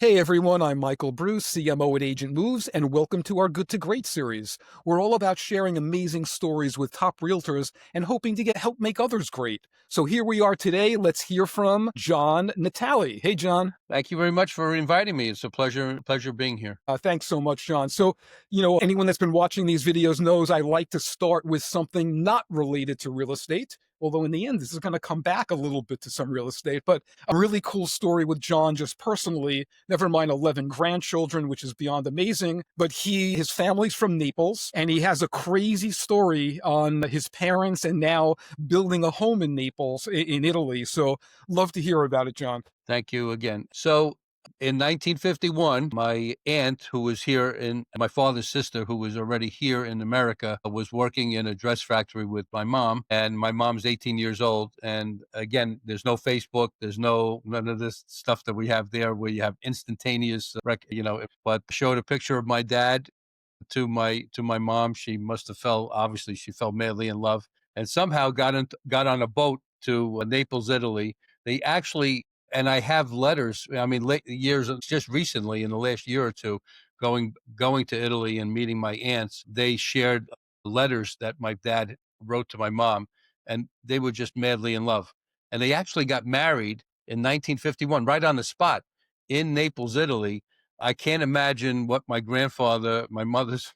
Hey everyone, I'm Michael Bruce, CMO at Agent Moves, and welcome to our Good to Great series. We're all about sharing amazing stories with top realtors and hoping to get help make others great. So here we are today. Let's hear from John Natale. Hey, John. Thank you very much for inviting me. It's a pleasure being here. Thanks so much, John. So, anyone that's been watching these videos knows I like to start with something not related to real estate. Although in the end, this is going to come back a little bit to some real estate, but a really cool story with John, just personally, never mind 11 grandchildren, which is beyond amazing. But his family's from Naples, and he has a crazy story on his parents and now building a home in Naples in Italy. So love to hear about it, John. Thank you again. So in 1951, my aunt, who was here in my father's sister, who was already here in America, was working in a dress factory with my mom. And my mom's 18 years old. And again, there's no Facebook, there's none of this stuff that we have there where you have instantaneous, but showed a picture of my dad to my mom. She must have obviously she fell madly in love and somehow got on a boat to Naples, Italy. They actually, and I have letters. I mean, late years, just recently in the last year or two, going to Italy and meeting my aunts. They shared letters that my dad wrote to my mom, and they were just madly in love. And they actually got married in 1951, right on the spot in Naples, Italy. I can't imagine what my mother's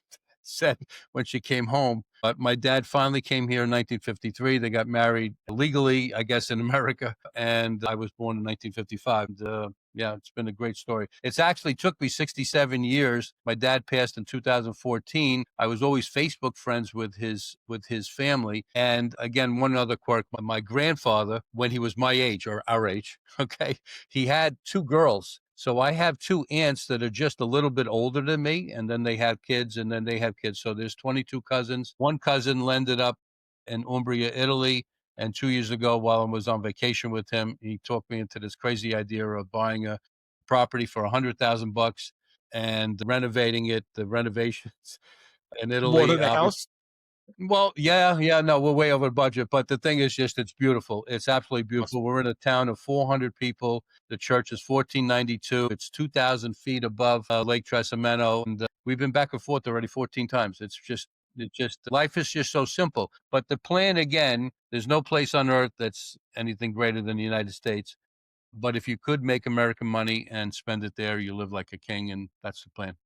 said when she came home. But my dad finally came here in 1953. They got married legally, I guess, in America. And I was born in 1955. And, yeah, it's been a great story. It's actually took me 67 years. My dad passed in 2014. I was always Facebook friends with his family. And again, one other quirk, my grandfather, when he was my age or our age, okay, he had two girls. So I have two aunts that are just a little bit older than me, and then they have kids, and then they have kids. So there's 22 cousins. One cousin landed up in Umbria, Italy, and 2 years ago, while I was on vacation with him, he talked me into this crazy idea of buying a property for $100,000 and renovating it. The renovations in More than Italy, the obviously. house? Well, yeah, no, we're way over budget, but the thing is just it's beautiful. It's absolutely beautiful. Awesome. We're in a town of 400 people. The church is 1492. It's 2,000 feet above Lake Trasimeno, and we've been back and forth already 14 times. It's just life is just so simple. But the plan again, there's no place on earth that's anything greater than the United States. But if you could make American money and spend it there, you live like a king, and that's the plan.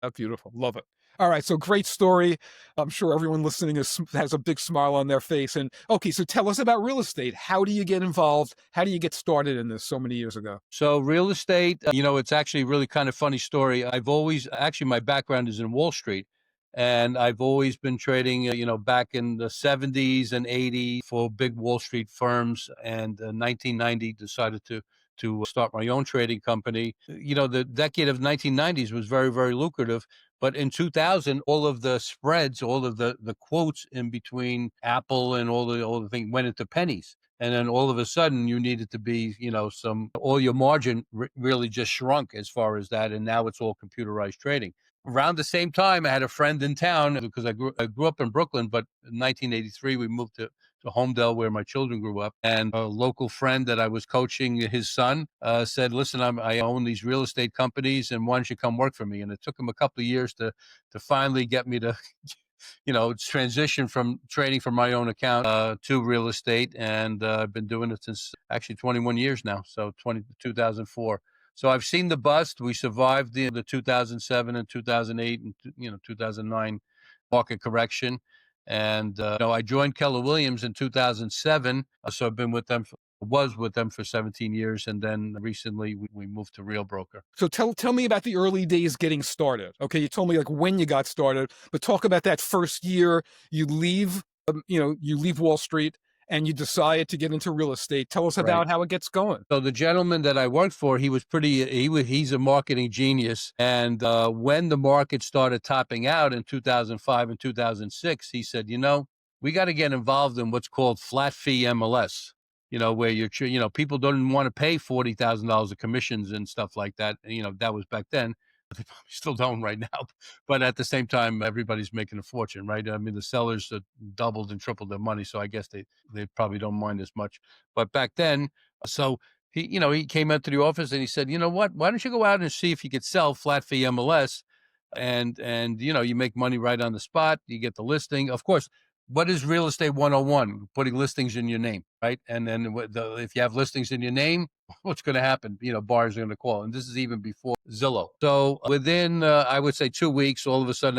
That's beautiful. Love it. All right, so great story. I'm sure everyone listening has a big smile on their face. And okay, so tell us about real estate. How do you get involved? How do you get started in this so many years ago? So real estate, it's actually a really kind of funny story. I've always actually my background is in Wall Street, and I've always been trading, back in the 70s and 80s for big Wall Street firms. And 1990 decided to start my own trading company. The decade of 1990s was very, very lucrative. But in 2000, all of the spreads, all of the quotes in between Apple and all the things went into pennies. And then all of a sudden you needed to be, all your margin really just shrunk as far as that. And now it's all computerized trading. Around the same time, I had a friend in town because I grew up in Brooklyn, but in 1983, we moved to Homedale where my children grew up. And a local friend that I was coaching, his son, said, listen, I own these real estate companies and why don't you come work for me? And it took him a couple of years to finally get me to transition from trading from my own account to real estate. And I've been doing it since actually 21 years now. So 2004. So I've seen the bust. We survived the 2007 and 2008 and 2009 market correction. And I joined Keller Williams in 2007. So I've been with them. Was with them for 17 years, and then recently we moved to Real Broker. So tell me about the early days getting started. Okay, you told me like when you got started, but talk about that first year you leave, you leave Wall Street and you decide to get into real estate. Tell us Right. about how it gets going. So the gentleman that I worked for, he's a marketing genius. And when the market started topping out in 2005 and 2006, he said, we got to get involved in what's called flat fee MLS. Where people don't want to pay $40,000 of commissions and stuff like that. That was back then. They probably still don't right now, but at the same time, everybody's making a fortune, right? I mean, the sellers doubled and tripled their money, so I guess they probably don't mind as much. But back then, so he came into the office and he said, "You know what? Why don't you go out and see if you could sell flat fee MLS, and you make money right on the spot. You get the listing. Of course, what is real estate 101? Putting listings in your name, right? And then if you have listings in your name, what's going to happen? Buyers are going to call, and this is even before Zillow. So within, I would say 2 weeks, all of a sudden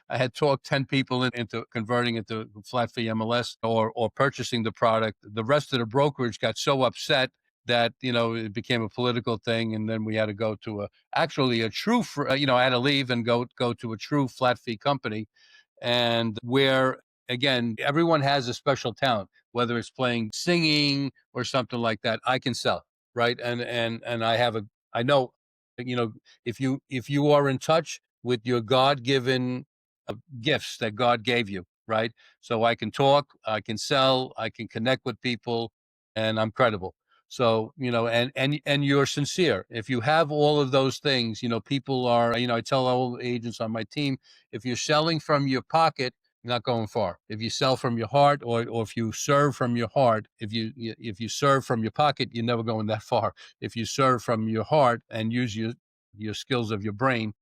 I had talked 10 people into converting into flat fee MLS or purchasing the product. The rest of the brokerage got so upset that it became a political thing, and then we had to go to actually a true I had to leave and go to a true flat fee company, and where again everyone has a special talent, whether it's playing singing or something like that. I can sell, right? And I know, you know if you are in touch with your god-given gifts that God gave you, right? So I can talk, I can sell, I can connect with people, and I'm credible. So, and you're sincere. If you have all of those things, people are, I tell all agents on my team, if you're selling from your pocket, you're not going far. If you sell from your heart, or if you serve from your heart, if you serve from your pocket, you're never going that far. If you serve from your heart and use your skills of your brain,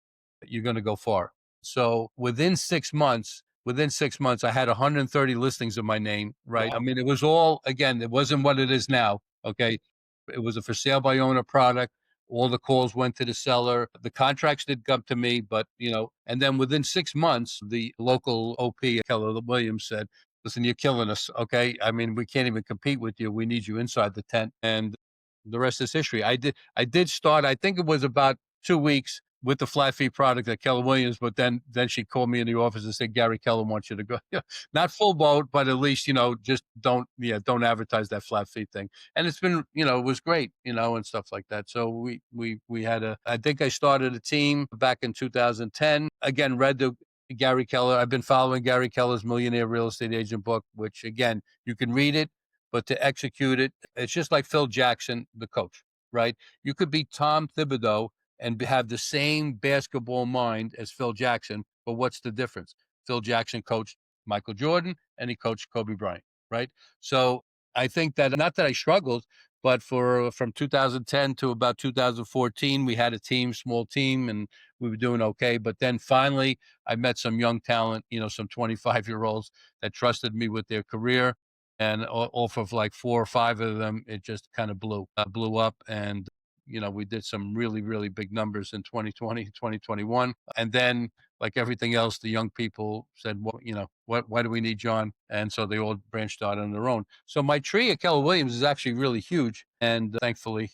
you're going to go far. So within 6 months, I had 130 listings in my name, right? I Wow. mean, it was all, again, it wasn't what it is now. Okay. It was a for sale by owner product. All the calls went to the seller. The contracts did come to me, but, and then within 6 months, the local OP, Keller Williams, said, listen, you're killing us. Okay. I mean, we can't even compete with you. We need you inside the tent. And the rest is history. I did start, I think it was about 2 weeks with the flat fee product at Keller Williams, but then she called me in the office and said, Gary Keller wants you to go. Not full boat, but at least, just don't advertise that flat fee thing. And it's been, it was great, and stuff like that. So we had I think I started a team back in 2010. Again, read the Gary Keller. I've been following Gary Keller's Millionaire Real Estate Agent book, which again, you can read it, but to execute it, it's just like Phil Jackson, the coach, right? You could be Tom Thibodeau and have the same basketball mind as Phil Jackson, but what's the difference? Phil Jackson coached Michael Jordan and he coached Kobe Bryant, right? So I think that, not that I struggled, but from 2010 to about 2014, we had a team, small team, and we were doing okay. But then finally, I met some young talent, some 25-year-olds that trusted me with their career, and off of like 4 or 5 of them, it just kind of blew up. And we did some really, really big numbers in 2020, 2021. And then, like everything else, the young people said, well, why do we need John? And so they all branched out on their own. So my tree at Keller Williams is actually really huge. And thankfully,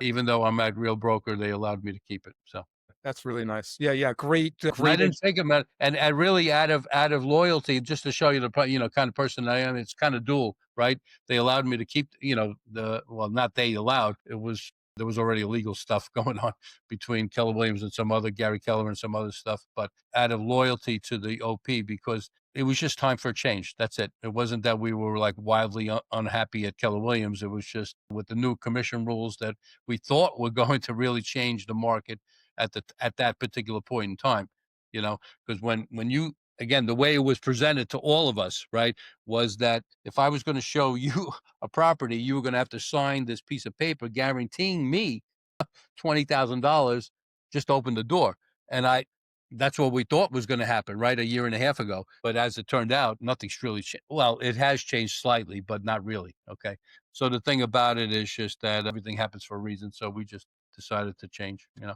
even though I'm at Real Broker, they allowed me to keep it. So. That's really nice. Yeah, yeah, great, And I great. didn't think about it, and really out of loyalty, just to show you kind of person I am. It's kind of dual, right? They allowed me to keep, not they allowed. There was already illegal stuff going on between Keller Williams and some other Gary Keller and some other stuff, but out of loyalty to the OP, because it was just time for a change. That's it. It wasn't that we were like wildly unhappy at Keller Williams. It was just with the new commission rules that we thought were going to really change the market at that particular point in time, because when you, again, the way it was presented to all of us, right, was that if I was going to show you a property, you were going to have to sign this piece of paper guaranteeing me $20,000 just to open the door. And that's what we thought was going to happen, right, a year and a half ago. But as it turned out, nothing's really changed. Well, it has changed slightly, but not really. Okay. So the thing about it is just that everything happens for a reason. So we just decided to change. Yeah.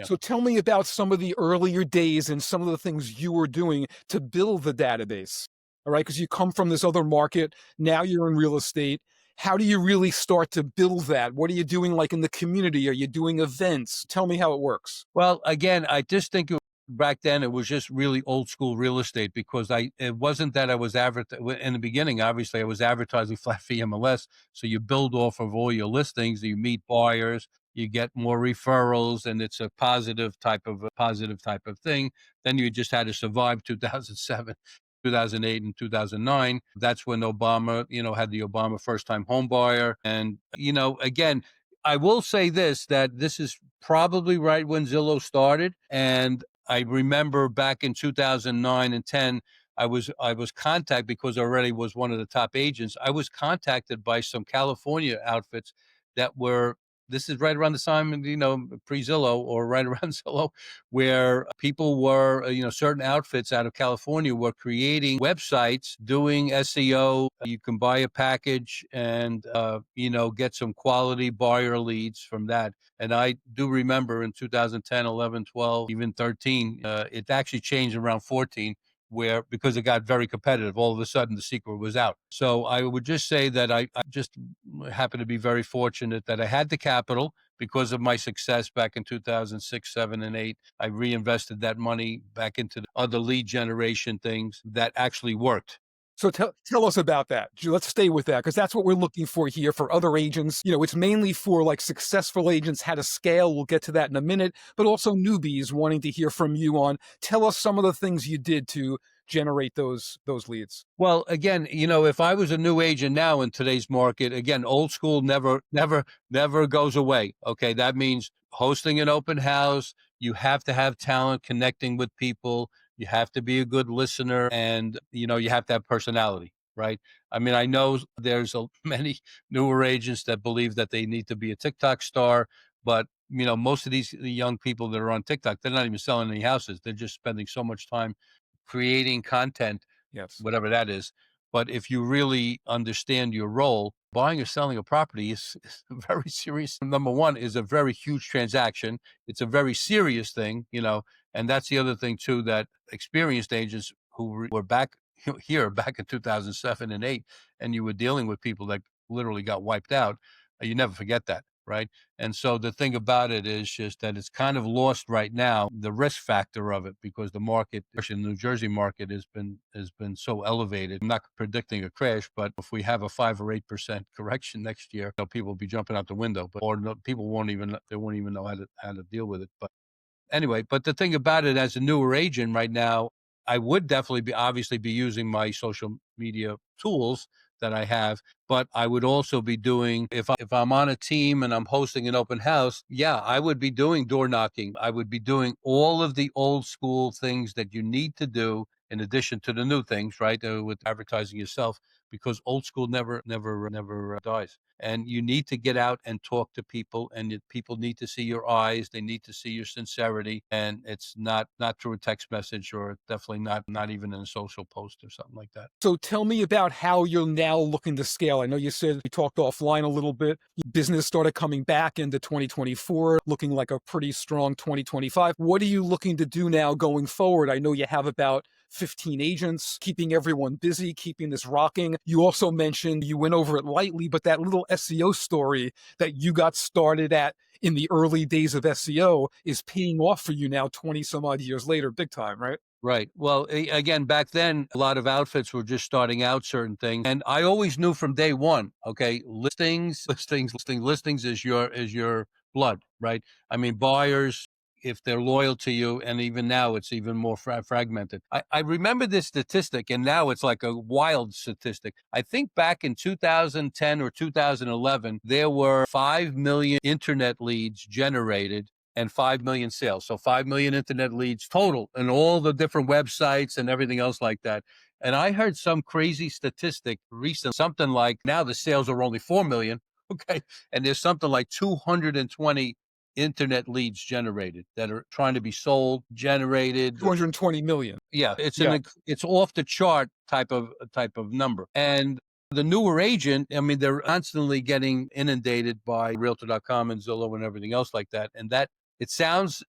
So tell me about some of the earlier days and some of the things you were doing to build the database. All right, because you come from this other market, now you're in real estate. How do you really start to build that? What are you doing like in the community? Are you doing events? Tell me how it works. Well, again, I just think back then it was just really old school real estate, because it wasn't that I was in the beginning. Obviously, I was advertising flat fee MLS, so you build off of all your listings, you meet buyers, you get more referrals, and it's a positive type of thing. Then you just had to survive 2007. 2008 and 2009. That's when Obama, had the Obama first time home buyer. And, again, I will say that this is probably right when Zillow started. And I remember back in 2009 and 10, I was contacted because I already was one of the top agents. I was contacted by some California outfits that were, this is right around the time, pre-Zillow or right around Zillow, where people were, certain outfits out of California were creating websites, doing SEO. You can buy a package and, get some quality buyer leads from that. And I do remember in 2010, 11, 12, even 13, it actually changed around 14, where because it got very competitive, all of a sudden the secret was out. So I would just say that I just happen to be very fortunate that I had the capital because of my success back in 2006, 7, and 8. I reinvested that money back into the other lead generation things that actually worked. So tell us about that. Let's stay with that because that's what we're looking for here for other agents. It's mainly for like successful agents, how to scale. We'll get to that in a minute, but also newbies wanting to hear from you on. Tell us some of the things you did to generate those leads. Well, again, if I was a new agent now in today's market, again, old school never goes away. Okay. That means hosting an open house. You have to have talent connecting with people. You have to be a good listener and, you have to have personality, right? I mean, I know there's many newer agents that believe that they need to be a TikTok star, but most of these young people that are on TikTok, they're not even selling any houses. They're just spending so much time creating content, Yes. whatever that is. But if you really understand your role, buying or selling a property is very serious. Number one, is a very huge transaction. It's a very serious thing, and that's the other thing too, that experienced agents who were back here back in 2007 and 8, and you were dealing with people that literally got wiped out, you never forget that. Right. And so the thing about it is just that it's kind of lost right now, the risk factor of it, because the market, especially the New Jersey market, has been so elevated. I'm not predicting a crash, but if we have a 5 or 8% correction next year, people will be jumping out the window, but or no, people won't even know how to deal with it. But anyway, but the thing about it, as a newer agent right now, I would definitely be obviously be using my social media tools that I have, but I would also be doing, if I'm on a team and I'm hosting an open house, yeah, I would be doing door knocking. I would be doing all of the old school things that you need to do in addition to the new things, right? With advertising yourself, because old school never dies. And you need to get out and talk to people, and people need to see your eyes. They need to see your sincerity, and it's not through a text message, or definitely not even in a social post or something like that. So tell me about how you're now looking to scale. I know you said we talked offline a little bit. Business started coming back into 2024, looking like a pretty strong 2025. What are you looking to do now going forward? I know you have about 15 agents, keeping everyone busy, keeping this rocking. You also mentioned, you went over it lightly, but that little SEO story that you got started at in the early days of SEO is paying off for you now 20 some odd years later, big time, right? Right. Well, again, back then, a lot of outfits were just starting out certain things, and I always knew from day one. Okay, listings is your blood, right? I mean, buyers, if they're loyal to you, and even now, it's even more fragmented. I remember this statistic, and now it's like a wild statistic. I think back in 2010 or 2011, there were 5 million internet leads generated and 5 million sales. So 5 million internet leads total, and all the different websites and everything else like that. And I heard some crazy statistic recently, something like now the sales are only 4 million. Okay. And there's something like 220 internet leads generated that are trying to be sold, generated. 220 million. Yeah, Yeah. it's off the chart type of number. And the newer agent, I mean, they're constantly getting inundated by Realtor.com and Zillow and everything else like that. And that it sounds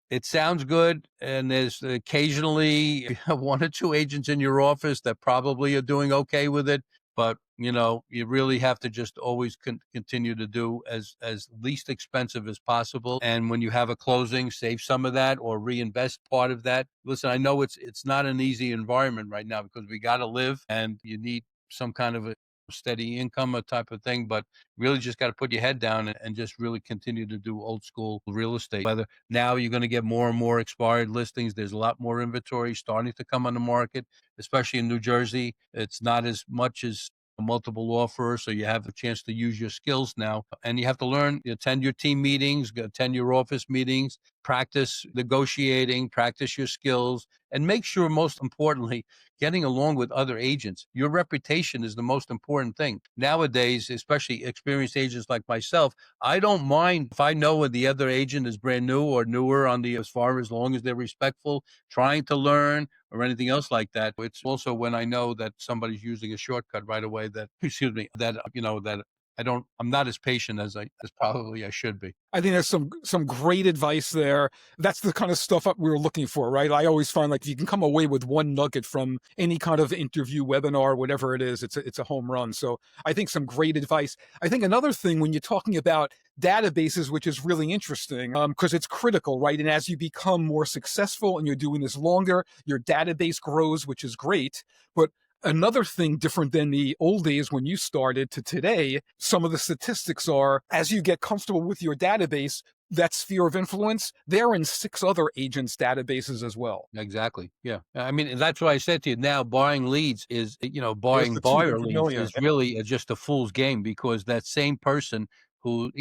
good. And there's occasionally one or two agents in your office that probably are doing okay with it. But you really have to just always continue to do as least expensive as possible. And when you have a closing, save some of that or reinvest part of that. Listen, I know it's not an easy environment right now because we got to live, and you need some kind of a steady income, a type of thing. But really, just got to put your head down and just really continue to do old school real estate. Whether now you're going to get more and more expired listings. There's a lot more inventory starting to come on the market, especially in New Jersey. It's not as much as multiple offers, so you have a chance to use your skills now. And you have to learn, you attend your team meetings, attend your office meetings, practice negotiating, practice your skills, and make sure, most importantly, getting along with other agents. Your reputation is the most important thing. Nowadays, especially experienced agents like myself, I don't mind if I know the other agent is brand new or newer on the as far as long as they're respectful, trying to learn or anything else like that. It's also when I know that somebody's using a shortcut right away that, excuse me, that that I'm not as patient as probably I should be. I think there's some great advice there. That's the kind of stuff that we were looking for, right? I always find like if you can come away with one nugget from any kind of interview, webinar, whatever it is, it's a home run. So I think some great advice. I think another thing when you're talking about databases, which is really interesting, because it's critical, right? And as you become more successful and you're doing this longer, your database grows, which is great. But another thing different than the old days when you started to today, some of the statistics are as you get comfortable with your database, that sphere of influence, they're in 6 other agents' databases as well. Exactly. Yeah. I mean, that's why I said to you now, buying leads is, There's buying the buyer 200 leads million. is really just a fool's game because that same person who,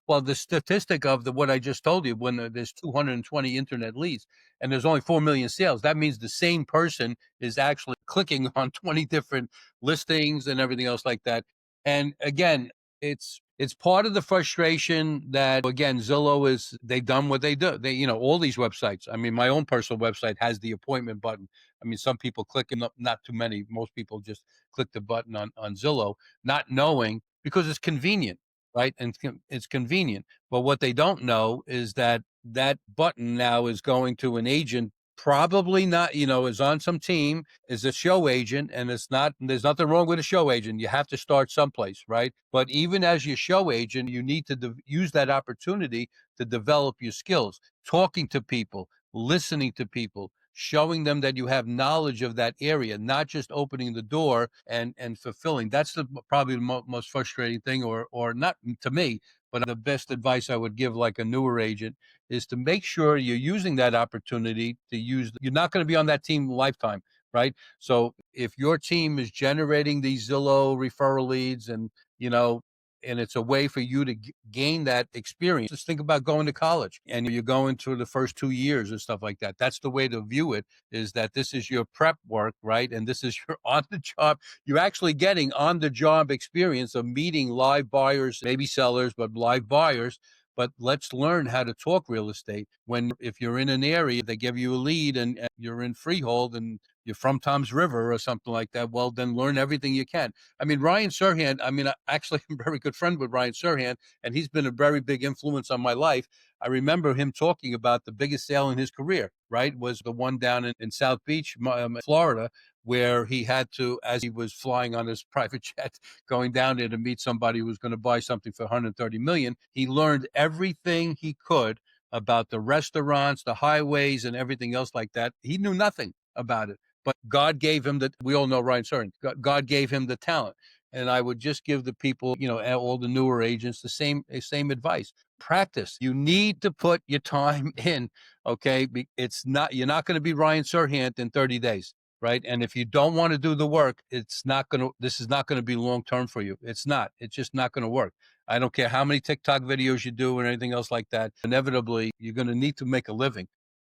well, the statistic of what I just told you, when there's 220 internet leads and there's only 4 million sales, that means the same person is actually clicking on 20 different listings and everything else like that. And again, it's part of the frustration that, again, Zillow they've done what they do. They, all these websites. I mean, my own personal website has the appointment button. I mean, some people click and not too many. Most people just click the button on Zillow, not knowing because it's convenient, right? And it's convenient. But what they don't know is that that button now is going to an agent, probably not, is on some team, is a show agent, and there's nothing wrong with a show agent. You have to start someplace, right? But even as your show agent, you need to use that opportunity to develop your skills, talking to people, listening to people, showing them that you have knowledge of that area, not just opening the door and fulfilling. That's probably the most frustrating thing, or not to me, but the best advice I would give like a newer agent is to make sure you're using that opportunity to use. You're not going to be on that team lifetime, right? So if your team is generating these Zillow referral leads you know, and it's a way for you to gain that experience. Just think about going to college and you're going through the first 2 years and stuff like that. That's the way to view it, is that this is your prep work, right? And this is your on the job. You're actually getting on the job experience of meeting live buyers, maybe sellers, but live buyers. But let's learn how to talk real estate. If you're in an area, they give you a lead and you're in Freehold and you're from Tom's River or something like that, well, then learn everything you can. I mean, Ryan Serhant, I mean, I actually am a very good friend with Ryan Serhant, and he's been a very big influence on my life. I remember him talking about the biggest sale in his career, right? Was the one down in South Beach, Florida, where he had to, as he was flying on his private jet, going down there to meet somebody who was going to buy something for 130 million. He learned everything he could about the restaurants, the highways, and everything else like that. He knew nothing about it, but God gave him we all know Ryan Serhant. God gave him the talent. And I would just give the people, all the newer agents, the same advice. Practice. You need to put your time in. Okay. You're not going to be Ryan Serhant in 30 days. Right. And if you don't want to do the work, this is not going to be long term for you. It's just not going to work. I don't care how many TikTok videos you do or anything else like that. Inevitably, you're going to need to make a living.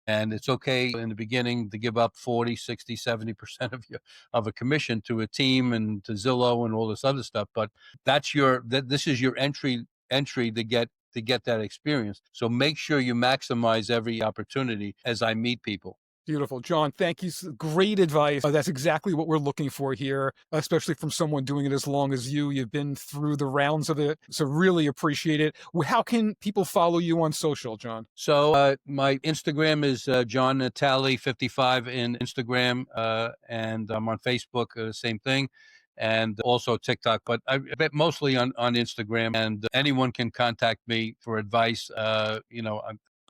And it's okay in the beginning to give up 40, 60, 70% of a commission to a team and to Zillow and all this other stuff. But this is your entry to get that experience. So make sure you maximize every opportunity as I meet people. Beautiful. John, thank you. Great advice. That's exactly what we're looking for here, especially from someone doing it as long as you. You've been through the rounds of it. So really appreciate it. How can people follow you on social, John? So my Instagram is John Natale 55 in Instagram, and I'm on Facebook, same thing, and also TikTok. But I bet mostly on Instagram, and anyone can contact me for advice. I'm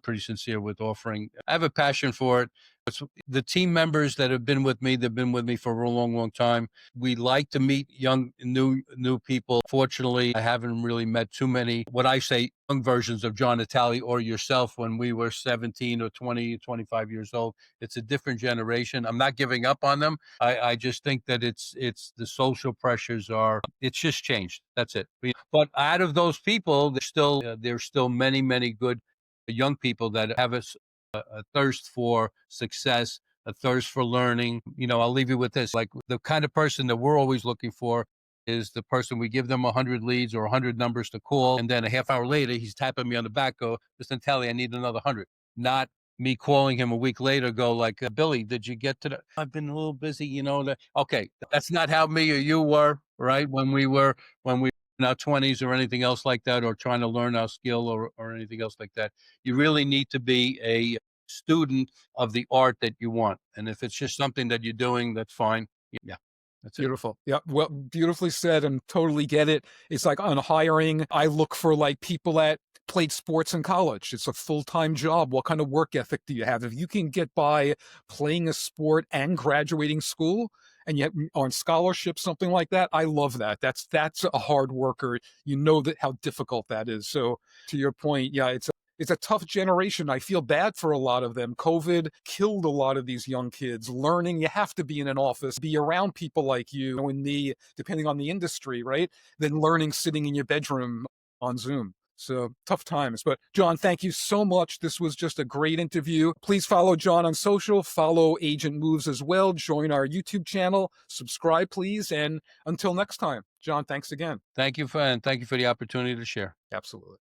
pretty sincere with offering. I have a passion for it. It's the team members that have been with me, they've been with me for a long, long time. We like to meet young, new people. Fortunately, I haven't really met too many, what I say, young versions of John Natale or yourself when we were 17 or 20, 25 years old. It's a different generation. I'm not giving up on them. I just think that it's the social pressures are, it's just changed. That's it. But out of those people, there's still many, many good young people that have a thirst for success, a thirst for learning. I'll leave you with this. Like, the kind of person that we're always looking for is the person we give them 100 leads or 100 numbers to call. And then a half hour later, he's tapping me on the back, go, Mr. Natale, I need another 100. Not me calling him a week later, go like, Billy, did you get to the, I've been a little busy, okay. That's not how me or you were, right? When we in our 20s or anything else like that, or trying to learn our skill or anything else like that. You really need to be a student of the art that you want. And if it's just something that you're doing, that's fine. Yeah, that's it. Beautiful. Yeah. Well, beautifully said, and totally get it. It's like on hiring, I look for like people that played sports in college. It's a full-time job. What kind of work ethic do you have? If you can get by playing a sport and graduating school and yet on scholarship, something like that, I love that. That's a hard worker. You know that how difficult that is. So to your point, yeah, it's a tough generation. I feel bad for a lot of them. COVID killed a lot of these young kids. Learning, you have to be in an office, be around people like you and me, depending on the industry, right? Then learning sitting in your bedroom on Zoom. So tough times. But John, thank you so much. This was just a great interview. Please follow John on social, follow Agent Moves as well. Join our YouTube channel, subscribe, please. And until next time, John, thanks again. And thank you for the opportunity to share. Absolutely.